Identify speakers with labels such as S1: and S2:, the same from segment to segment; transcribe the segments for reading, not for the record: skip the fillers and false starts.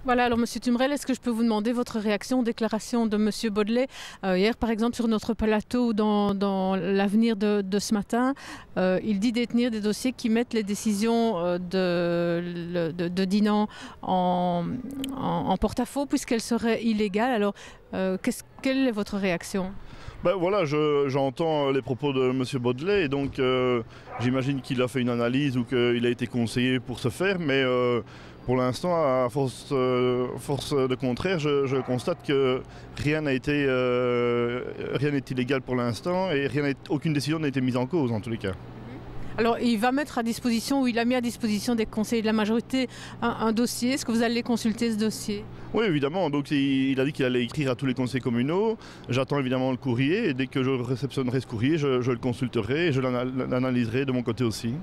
S1: Voilà, alors Monsieur Tumrel, est-ce que je peux vous demander votre réaction aux déclarations de Monsieur Baudelet hier, par exemple, sur notre plateau ou dans l'avenir de ce matin. Il dit détenir des dossiers qui mettent les décisions de Dinan en porte-à-faux puisqu'elles seraient illégales. Alors, quelle est votre réaction?
S2: Ben voilà, j'entends les propos de M. Baudelet et donc j'imagine qu'il a fait une analyse ou qu'il a été conseillé pour ce faire, mais pour l'instant, à force de contraire, je constate que rien n'est illégal pour l'instant et aucune décision n'a été mise en cause en tous les cas.
S1: Alors, il va mettre à disposition, ou il a mis à disposition des conseillers de la majorité un dossier. Est-ce que vous allez consulter ce dossier?
S2: Oui, évidemment. Donc, il a dit qu'il allait écrire à tous les conseillers communaux. J'attends évidemment le courrier et dès que je réceptionnerai ce courrier, je le consulterai et je l'analyserai de mon côté aussi.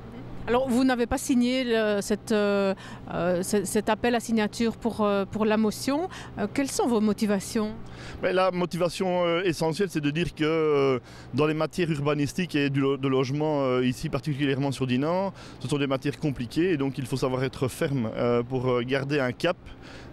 S1: Alors, vous n'avez pas signé cet appel à signature pour la motion. Quelles sont vos motivations?
S2: Mais la motivation essentielle, c'est de dire que dans les matières urbanistiques et de logement, ici particulièrement sur Dinan, ce sont des matières compliquées et donc il faut savoir être ferme pour garder un cap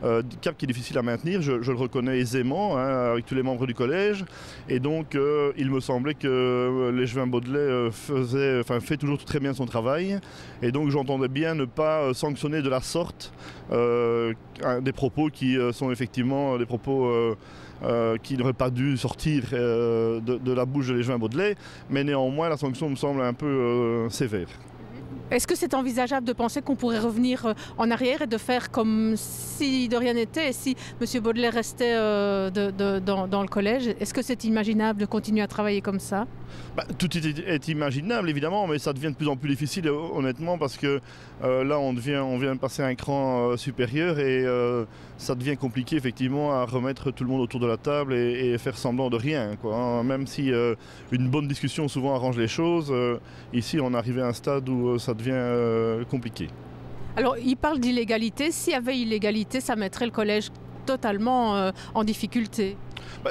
S2: qui est difficile à maintenir, je le reconnais aisément avec tous les membres du collège. Et donc il me semblait que l'échevin Baudelet fait toujours très bien son travail. Et donc j'entendais bien ne pas sanctionner de la sorte des propos qui sont effectivement des propos qui n'auraient pas dû sortir de la bouche de l'échevin Baudelet, mais néanmoins la sanction me semble un peu sévère.
S1: Est-ce que c'est envisageable de penser qu'on pourrait revenir en arrière et de faire comme si de rien n'était et si M. Baudelet restait dans le collège? Est-ce que c'est imaginable de continuer à travailler comme ça?
S2: Tout est imaginable évidemment, mais ça devient de plus en plus difficile honnêtement parce que là on vient de passer un cran supérieur et ça devient compliqué effectivement à remettre tout le monde autour de la table et faire semblant de rien, quoi, hein. Même si une bonne discussion souvent arrange les choses, ici on est arrivé à un stade où ça devient compliqué.
S1: Alors il parle d'illégalité. S'il y avait illégalité, ça mettrait le collège totalement en difficulté.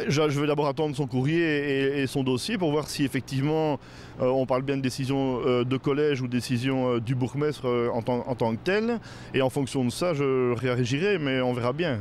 S2: Je vais d'abord attendre son courrier et son dossier pour voir si effectivement on parle bien de décision de collège ou décision du bourgmestre en tant que tel. Et en fonction de ça, je réagirai, mais on verra bien.